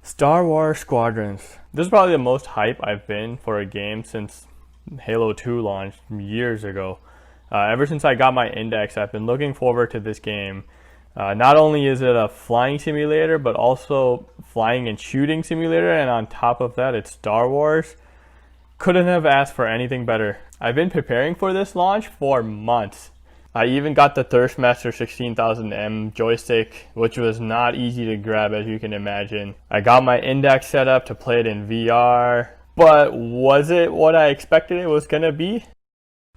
Star Wars Squadrons. This is probably the most hype I've been for a game since Halo 2 launched years ago. Ever since I got my index, I've been looking forward to this game. Not only is it a flying simulator, but also flying and shooting simulator, and on top of that, it's Star Wars. Couldn't have asked for anything better. I've been preparing for this launch for months. I even got the Thirstmaster 16000M joystick, which was not easy to grab, as you can imagine. I got my index set up to play it in VR, but was it what I expected it was gonna be?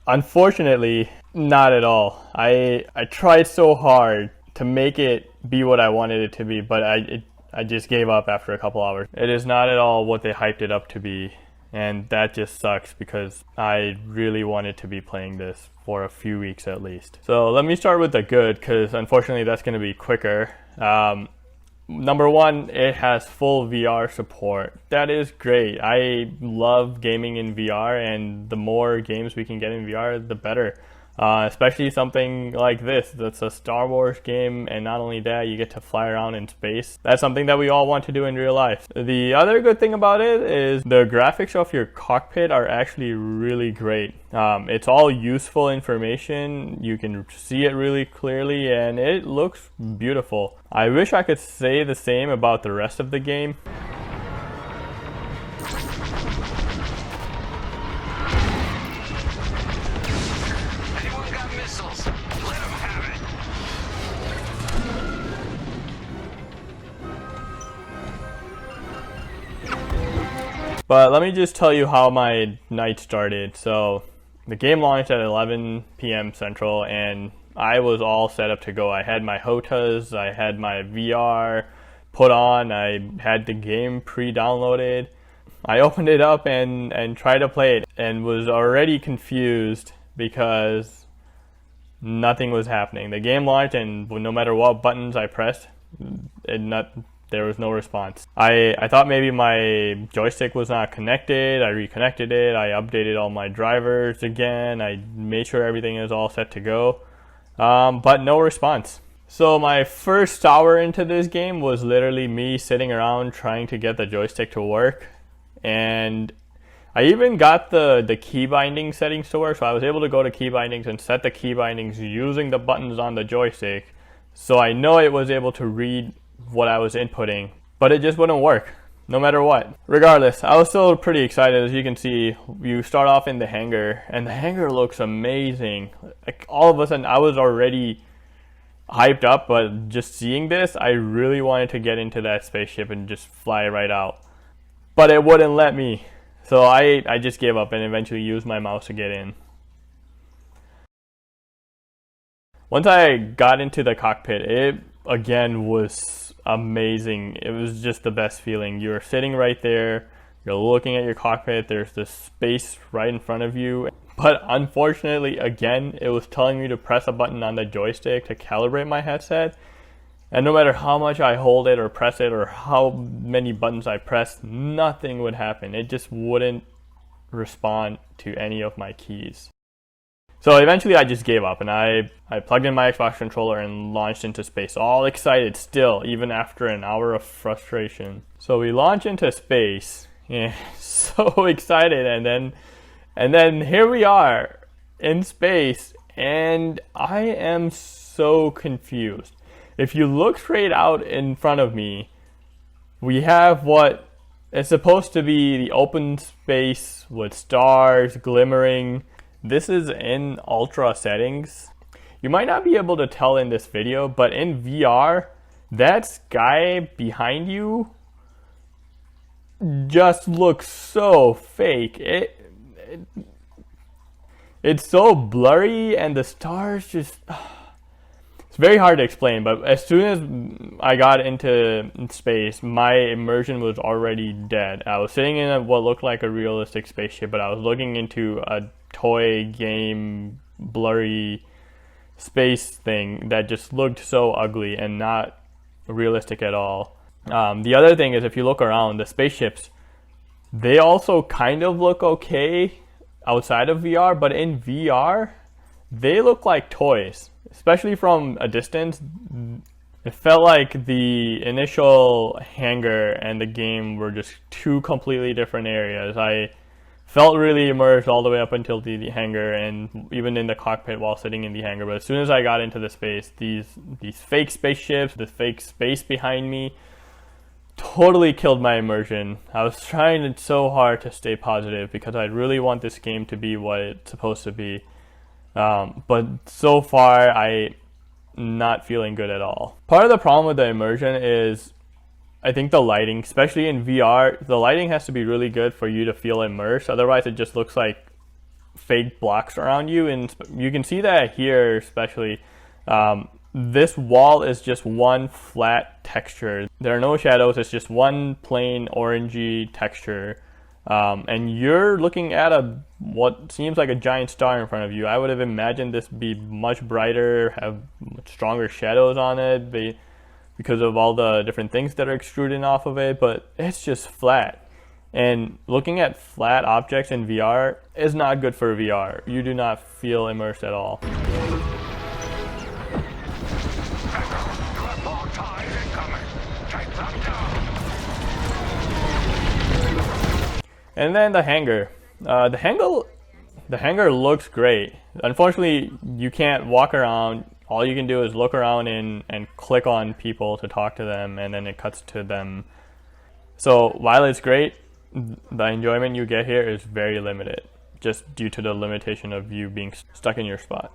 Unfortunately, not at all. I tried so hard to make it be what I wanted it to be, but I just gave up after a couple hours. It is not at all what they hyped it up to be, and that just sucks because I really wanted to be playing this for a few weeks at least. So let me start with the good, because unfortunately that's going to be quicker. Number one, it has full VR support. That is great. I love gaming in VR, and the more games we can get in VR, the better. Especially something like this that's a Star Wars game, and not only that, you get to fly around in space. That's something that we all want to do in real life. The other good thing about it is the graphics of your cockpit are actually really great. It's all useful information. You can see it really clearly, and it looks beautiful. I wish I could say the same about the rest of the game. But let me just tell you how my night started. So the game launched at 11 p.m. Central, and I was all set up to go. I had my HOTAs, I had my VR put on, I had the game pre-downloaded. I opened it up and tried to play it, and was already confused because nothing was happening. The game launched, and no matter what buttons I pressed, there was no response. I thought maybe my joystick was not connected. I reconnected it. I updated all my drivers again. I made sure everything is all set to go. But no response. So my first hour into this game was literally me sitting around trying to get the joystick to work. And I even got the key binding settings to work. So I was able to go to key bindings and set the key bindings using the buttons on the joystick. So I know it was able to read what I was inputting, but it just wouldn't work no matter what. Regardless, I was still pretty excited. As you can see, you start off in the hangar, and the hangar looks amazing. Like, all of a sudden I was already hyped up, but just seeing this, I really wanted to get into that spaceship and just fly right out, but it wouldn't let me. So I just gave up and eventually used my mouse to get in. Once I got into the cockpit, it again was amazing. It was just the best feeling. You're sitting right there, you're looking at your cockpit, there's this space right in front of you. But unfortunately, again, it was telling me to press a button on the joystick to calibrate my headset. And no matter how much I hold it or press it, or how many buttons I pressed, nothing would happen. It just wouldn't respond to any of my keys. So eventually I just gave up, and I plugged in my Xbox controller and launched into space, all excited still, even after an hour of frustration. So we launch into space, yeah, so excited, and then here we are in space, and I am so confused. If you look straight out in front of me, we have what is supposed to be the open space with stars glimmering. This is in ultra settings. You might not be able to tell in this video, but in VR, that sky behind you just looks so fake. It's so blurry, and the stars just... It's very hard to explain, but as soon as I got into space, my immersion was already dead. I was sitting in what looked like a realistic spaceship, but I was looking into a toy game blurry space thing that just looked so ugly and not realistic at all. The other thing is, if you look around, the spaceships, they also kind of look okay outside of VR, but in VR they look like toys, especially from a distance. It felt like the initial hangar and the game were just two completely different areas. I felt really immersed all the way up until the hangar and even in the cockpit while sitting in the hangar. But as soon as I got into the space, these fake spaceships, the fake space behind me, totally killed my immersion. I was trying so hard to stay positive because I really want this game to be what it's supposed to be. But so far, I'm not feeling good at all. Part of the problem with the immersion is I think the lighting, especially in VR, the lighting has to be really good for you to feel immersed. Otherwise, it just looks like fake blocks around you. And you can see that here, especially. This wall is just one flat texture. There are no shadows. It's just one plain orangey texture. And you're looking at what seems like a giant star in front of you. I would have imagined this be much brighter, have much stronger shadows on it because of all the different things that are extruding off of it, but it's just flat. And looking at flat objects in VR is not good for VR. You do not feel immersed at all. And then the hangar. The hangar looks great. Unfortunately, you can't walk around. All you can do is look around and click on people to talk to them, and then it cuts to them. So while it's great, the enjoyment you get here is very limited, just due to the limitation of you being stuck in your spot.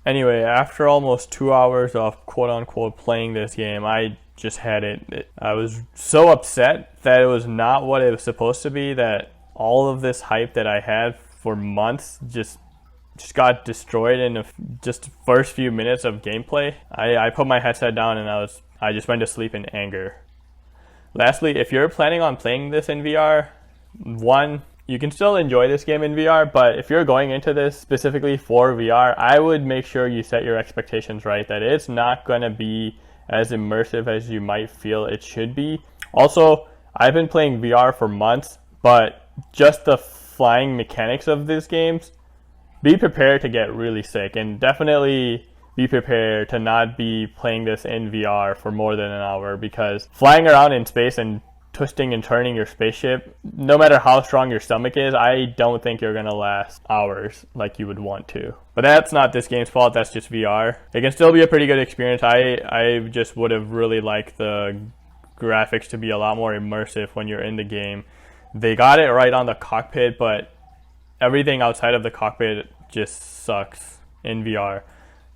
Anyway, after almost 2 hours of quote-unquote playing this game, I just had it. I was so upset that it was not what it was supposed to be, that all of this hype that I had for months just got destroyed in just first few minutes of gameplay. I put my headset down and I just went to sleep in anger. Lastly, if you're planning on playing this in VR, one, you can still enjoy this game in VR, but if you're going into this specifically for VR, I would make sure you set your expectations right, that it's not going to be as immersive as you might feel it should be. Also, I've been playing VR for months, but just the flying mechanics of these games, be prepared to get really sick, and definitely be prepared to not be playing this in VR for more than an hour, because flying around in space and twisting and turning your spaceship, no matter how strong your stomach is, I don't think you're gonna last hours like you would want to. But that's not this game's fault, that's just VR. It can still be a pretty good experience. I just would have really liked the graphics to be a lot more immersive when you're in the game. They got it right on the cockpit, but everything outside of the cockpit just sucks in VR.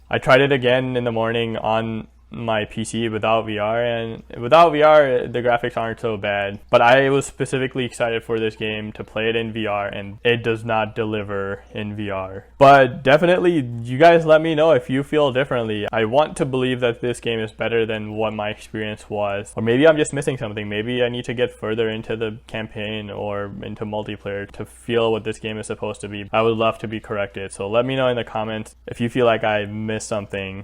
I tried it again in the morning on my PC without VR, and without VR the graphics aren't so bad, but I was specifically excited for this game to play it in VR, and it does not deliver in VR. But definitely you guys let me know if you feel differently. I want to believe that this game is better than what my experience was, or maybe I'm just missing something. Maybe I need to get further into the campaign or into multiplayer to feel what this game is supposed to be. I would love to be corrected, so let me know in the comments if you feel like I missed something